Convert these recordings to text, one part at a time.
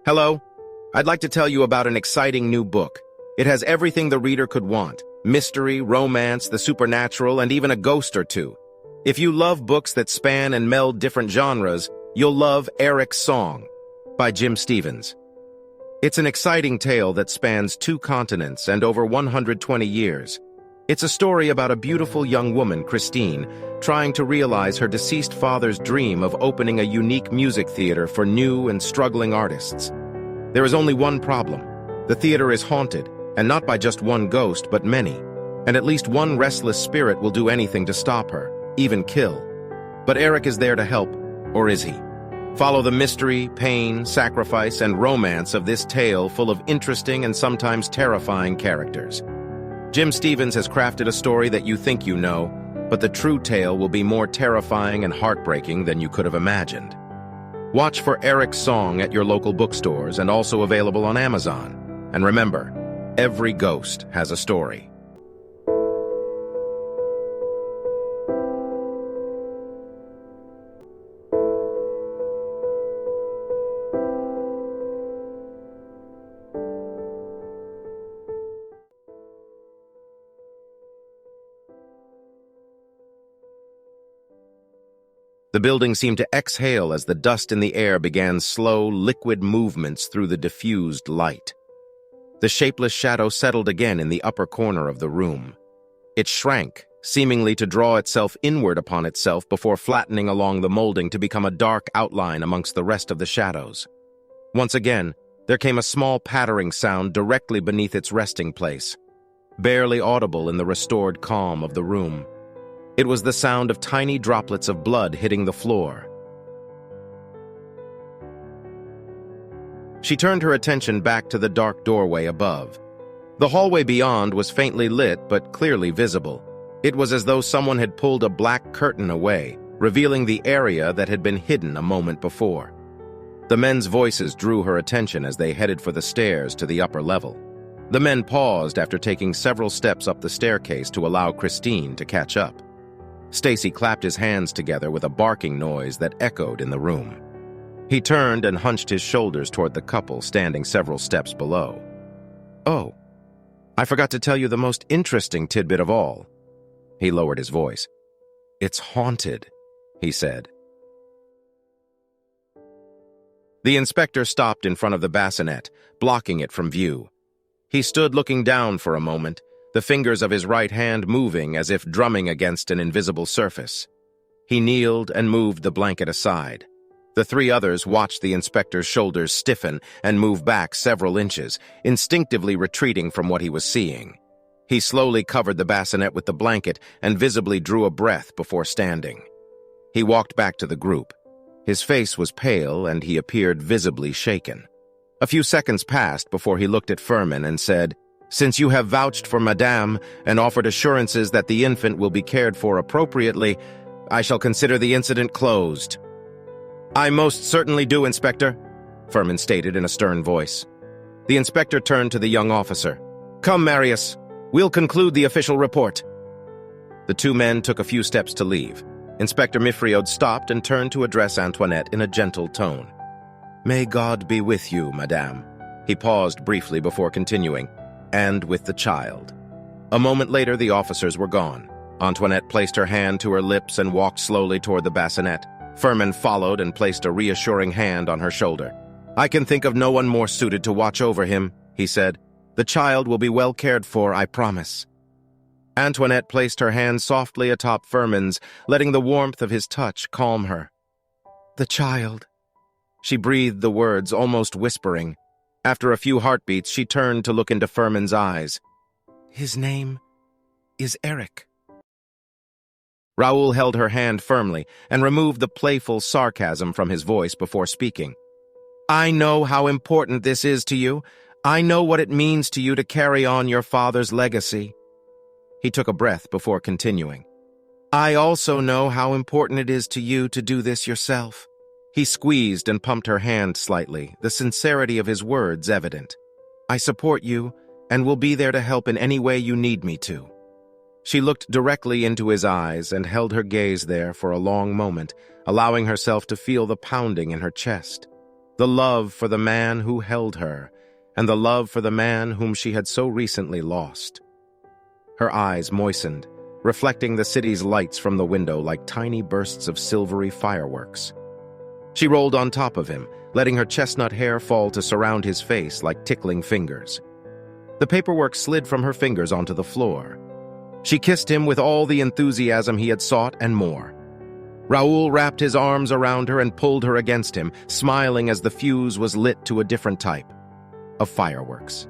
Hello. I'd like to tell you about an exciting new book. It has everything the reader could want: mystery, romance, the supernatural, and even a ghost or two. If you love books that span and meld different genres, you'll love Erik's Song by Jim Stevens. It's an exciting tale that spans 2 continents and over 120 years. It's a story about a beautiful young woman, Christine, trying to realize her deceased father's dream of opening a unique music theater for new and struggling artists. There is only one problem. The theater is haunted, and not by just one ghost, but many. And at least one restless spirit will do anything to stop her, even kill. But Erik is there to help, or is he? Follow the mystery, pain, sacrifice, and romance of this tale full of interesting and sometimes terrifying characters. Jim Stevens has crafted a story that you think you know, but the true tale will be more terrifying and heartbreaking than you could have imagined. Watch for Erik's Song at your local bookstores and also available on Amazon. And remember, every ghost has a story. The building seemed to exhale as the dust in the air began slow, liquid movements through the diffused light. The shapeless shadow settled again in the upper corner of the room. It shrank, seemingly to draw itself inward upon itself before flattening along the molding to become a dark outline amongst the rest of the shadows. Once again, there came a small pattering sound directly beneath its resting place, barely audible in the restored calm of the room. It was the sound of tiny droplets of blood hitting the floor. She turned her attention back to the dark doorway above. The hallway beyond was faintly lit but clearly visible. It was as though someone had pulled a black curtain away, revealing the area that had been hidden a moment before. The men's voices drew her attention as they headed for the stairs to the upper level. The men paused after taking several steps up the staircase to allow Christine to catch up. Stacy clapped his hands together with a barking noise that echoed in the room. He turned and hunched his shoulders toward the couple standing several steps below. "Oh, I forgot to tell you the most interesting tidbit of all." He lowered his voice. "It's haunted," he said. The inspector stopped in front of the bassinet, blocking it from view. He stood looking down for a moment, the fingers of his right hand moving as if drumming against an invisible surface. He kneeled and moved the blanket aside. The 3 others watched the inspector's shoulders stiffen and move back several inches, instinctively retreating from what he was seeing. He slowly covered the bassinet with the blanket and visibly drew a breath before standing. He walked back to the group. His face was pale and he appeared visibly shaken. A few seconds passed before he looked at Furman and said, "Since you have vouched for Madame and offered assurances that the infant will be cared for appropriately, I shall consider the incident closed." "I most certainly do, Inspector," Furman stated in a stern voice. The inspector turned to the young officer. "Come, Marius. We'll conclude the official report." The 2 men took a few steps to leave. Inspector Mifriod stopped and turned to address Antoinette in a gentle tone. "May God be with you, Madame." He paused briefly before continuing. "And with the child." A moment later, the officers were gone. Antoinette placed her hand to her lips and walked slowly toward the bassinet. Furman followed and placed a reassuring hand on her shoulder. "I can think of no one more suited to watch over him," he said. "The child will be well cared for, I promise." Antoinette placed her hand softly atop Furman's, letting the warmth of his touch calm her. "The child." She breathed the words, almost whispering. After a few heartbeats, she turned to look into Furman's eyes. "His name is Erik." Raoul held her hand firmly and removed the playful sarcasm from his voice before speaking. "I know how important this is to you. I know what it means to you to carry on your father's legacy." He took a breath before continuing. "I also know how important it is to you to do this yourself." He squeezed and pumped her hand slightly, the sincerity of his words evident. "I support you and will be there to help in any way you need me to." She looked directly into his eyes and held her gaze there for a long moment, allowing herself to feel the pounding in her chest. the love for the man who held her, and the love for the man whom she had so recently lost. Her eyes moistened, reflecting the city's lights from the window like tiny bursts of silvery fireworks. She rolled on top of him, letting her chestnut hair fall to surround his face like tickling fingers. The paperwork slid from her fingers onto the floor. She kissed him with all the enthusiasm he had sought and more. Raoul wrapped his arms around her and pulled her against him, smiling as the fuse was lit to a different type of fireworks.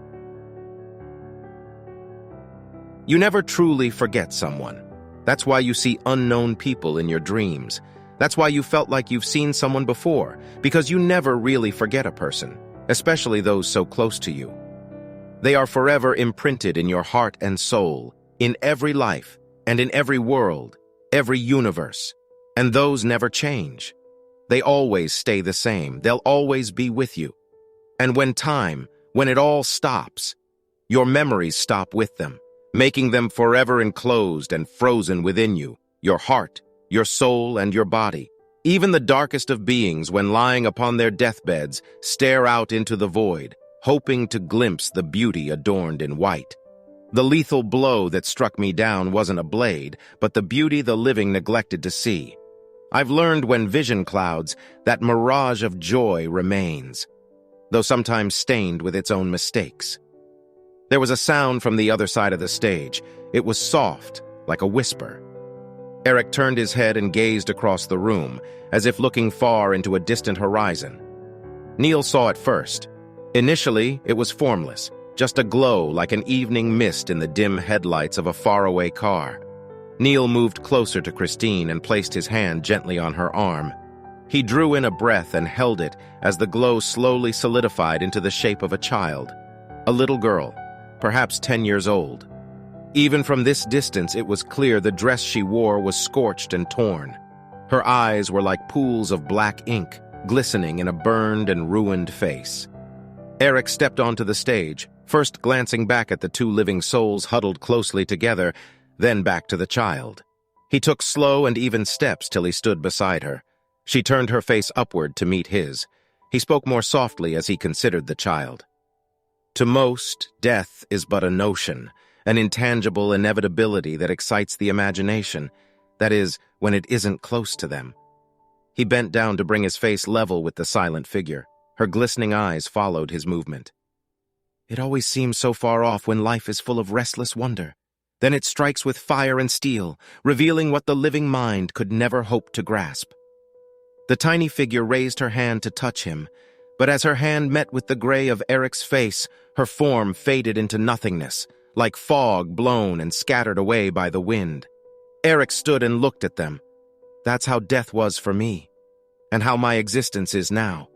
You never truly forget someone. That's why you see unknown people in your dreams. That's why you felt like you've seen someone before, because you never really forget a person, especially those so close to you. They are forever imprinted in your heart and soul, in every life, and in every world, every universe. And those never change. They always stay the same. They'll always be with you. And when it all stops, your memories stop with them, making them forever enclosed and frozen within you, your heart, your soul, and your body. Even the darkest of beings, when lying upon their deathbeds, stare out into the void, hoping to glimpse the beauty adorned in white. The lethal blow that struck me down wasn't a blade, but the beauty the living neglected to see. I've learned when vision clouds, that mirage of joy remains, though sometimes stained with its own mistakes. There was a sound from the other side of the stage. It was soft, like a whisper. Erik turned his head and gazed across the room, as if looking far into a distant horizon. Neil saw it first. Initially, it was formless, just a glow like an evening mist in the dim headlights of a faraway car. Neil moved closer to Christine and placed his hand gently on her arm. He drew in a breath and held it as the glow slowly solidified into the shape of a child, a little girl, perhaps 10 years old. Even from this distance, it was clear the dress she wore was scorched and torn. Her eyes were like pools of black ink, glistening in a burned and ruined face. Erik stepped onto the stage, first glancing back at the two living souls huddled closely together, then back to the child. He took slow and even steps till he stood beside her. She turned her face upward to meet his. He spoke more softly as he considered the child. To most, death is but a notion, an intangible inevitability that excites the imagination. That is, when it isn't close to them. He bent down to bring his face level with the silent figure. Her glistening eyes followed his movement. It always seems so far off when life is full of restless wonder. Then it strikes with fire and steel, revealing what the living mind could never hope to grasp. The tiny figure raised her hand to touch him, but as her hand met with the gray of Erik's face, her form faded into nothingness, like fog blown and scattered away by the wind. Erik stood and looked at them. That's how death was for me, and how my existence is now.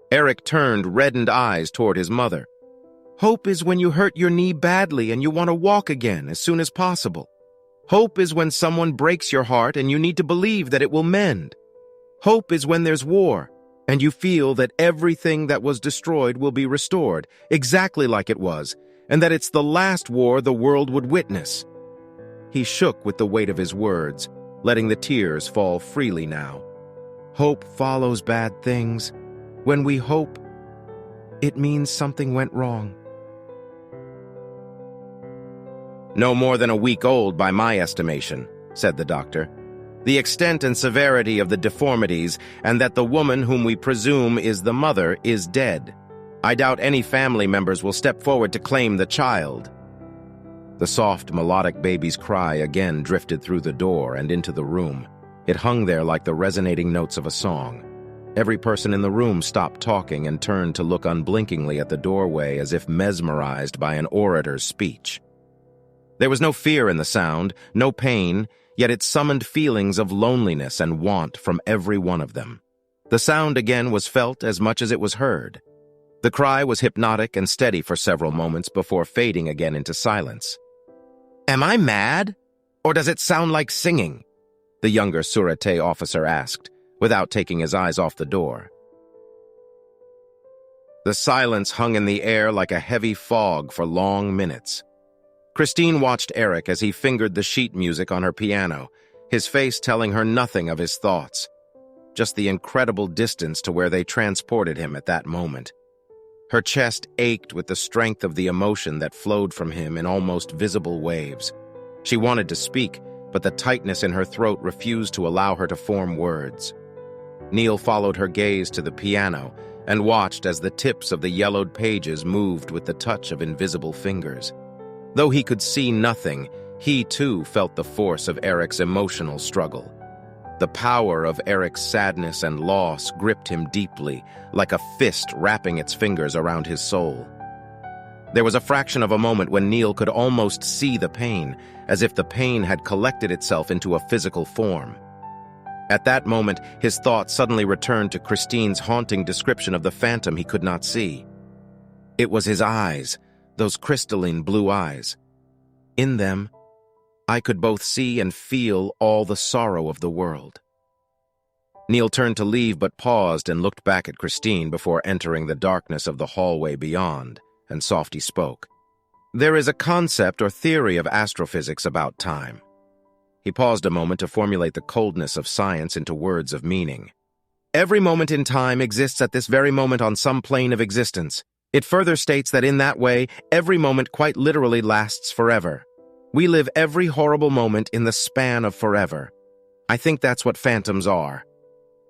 Erik turned reddened eyes toward his mother. Hope is when you hurt your knee badly and you want to walk again as soon as possible. Hope is when someone breaks your heart and you need to believe that it will mend. Hope is when there's war and you feel that everything that was destroyed will be restored, exactly like it was, and that it's the last war the world would witness. He shook with the weight of his words, letting the tears fall freely now. Hope follows bad things. When we hope, it means something went wrong. No more than a week old by my estimation, said the doctor. The extent and severity of the deformities, and that the woman whom we presume is the mother is dead. I doubt any family members will step forward to claim the child. The soft, melodic baby's cry again drifted through the door and into the room. It hung there like the resonating notes of a song. Every person in the room stopped talking and turned to look unblinkingly at the doorway as if mesmerized by an orator's speech. There was no fear in the sound, no pain, yet it summoned feelings of loneliness and want from every one of them. The sound again was felt as much as it was heard. The cry was hypnotic and steady for several moments before fading again into silence. Am I mad? Or does it sound like singing? The younger Sûreté officer asked, without taking his eyes off the door. The silence hung in the air like a heavy fog for long minutes. Christine watched Erik as he fingered the sheet music on her piano, his face telling her nothing of his thoughts. just the incredible distance to where they transported him at that moment. Her chest ached with the strength of the emotion that flowed from him in almost visible waves. She wanted to speak, but the tightness in her throat refused to allow her to form words. Neil followed her gaze to the piano and watched as the tips of the yellowed pages moved with the touch of invisible fingers. Though he could see nothing, he too felt the force of Erik's emotional struggle. The power of Erik's sadness and loss gripped him deeply, like a fist wrapping its fingers around his soul. There was a fraction of a moment when Neil could almost see the pain, as if the pain had collected itself into a physical form. At that moment, his thoughts suddenly returned to Christine's haunting description of the phantom he could not see. It was his eyes, those crystalline blue eyes. In them, I could both see and feel all the sorrow of the world. Neil turned to leave but paused and looked back at Christine before entering the darkness of the hallway beyond, and softly spoke. There is a concept or theory of astrophysics about time. He paused a moment to formulate the coldness of science into words of meaning. Every moment in time exists at this very moment on some plane of existence. It further states that in that way, every moment quite literally lasts forever. We live every horrible moment in the span of forever. I think that's what phantoms are.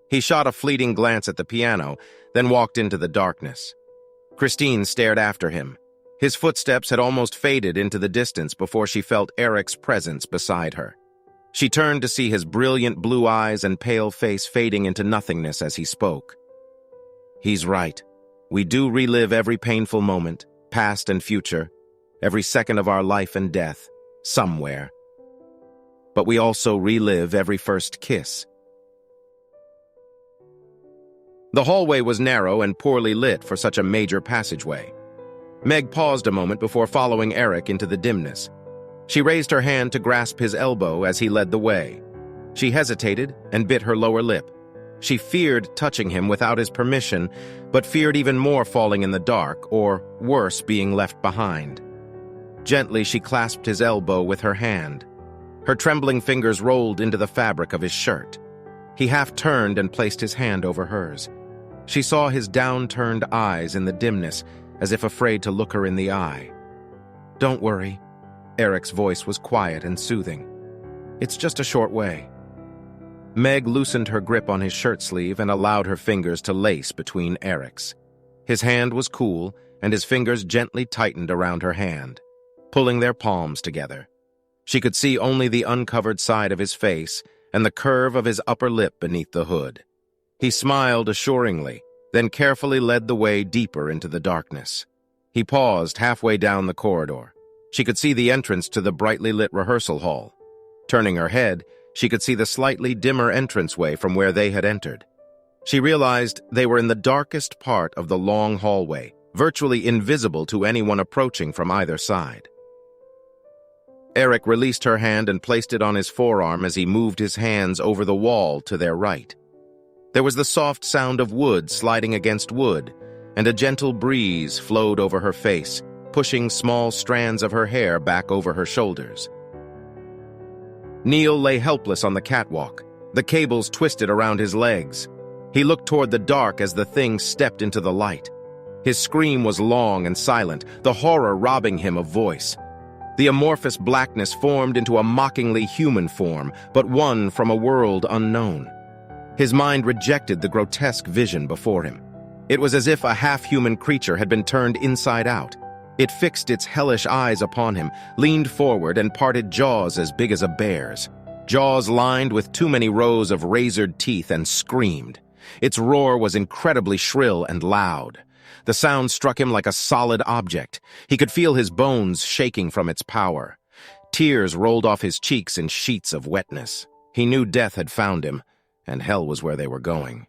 He shot a fleeting glance at the piano, then walked into the darkness. Christine stared after him. His footsteps had almost faded into the distance before she felt Erik's presence beside her. She turned to see his brilliant blue eyes and pale face fading into nothingness as he spoke. He's right. We do relive every painful moment, past and future, every second of our life and death, somewhere. But we also relive every first kiss. The hallway was narrow and poorly lit for such a major passageway. Meg paused a moment before following Erik into the dimness. She raised her hand to grasp his elbow as he led the way. She hesitated and bit her lower lip. She feared touching him without his permission, but feared even more falling in the dark, or, worse, being left behind. Gently, she clasped his elbow with her hand. Her trembling fingers rolled into the fabric of his shirt. He half turned and placed his hand over hers. She saw his down-turned eyes in the dimness, as if afraid to look her in the eye. Don't worry. Erik's voice was quiet and soothing. It's just a short way. Meg loosened her grip on his shirt sleeve and allowed her fingers to lace between Erik's. His hand was cool, and his fingers gently tightened around her hand, pulling their palms together. She could see only the uncovered side of his face and the curve of his upper lip beneath the hood. He smiled assuringly, then carefully led the way deeper into the darkness. He paused halfway down the corridor. She could see the entrance to the brightly lit rehearsal hall. Turning her head, she could see the slightly dimmer entranceway from where they had entered. She realized they were in the darkest part of the long hallway, virtually invisible to anyone approaching from either side. Erik released her hand and placed it on his forearm as he moved his hands over the wall to their right. There was the soft sound of wood sliding against wood, and a gentle breeze flowed over her face, pushing small strands of her hair back over her shoulders. Neil lay helpless on the catwalk, the cables twisted around his legs. He looked toward the dark as the thing stepped into the light. His scream was long and silent, the horror robbing him of voice. The amorphous blackness formed into a mockingly human form, but one from a world unknown. His mind rejected the grotesque vision before him. It was as if a half-human creature had been turned inside out. It fixed its hellish eyes upon him, leaned forward, and parted jaws as big as a bear's. Jaws lined with too many rows of razored teeth, and screamed. Its roar was incredibly shrill and loud. The sound struck him like a solid object. He could feel his bones shaking from its power. Tears rolled off his cheeks in sheets of wetness. He knew death had found him, and hell was where they were going.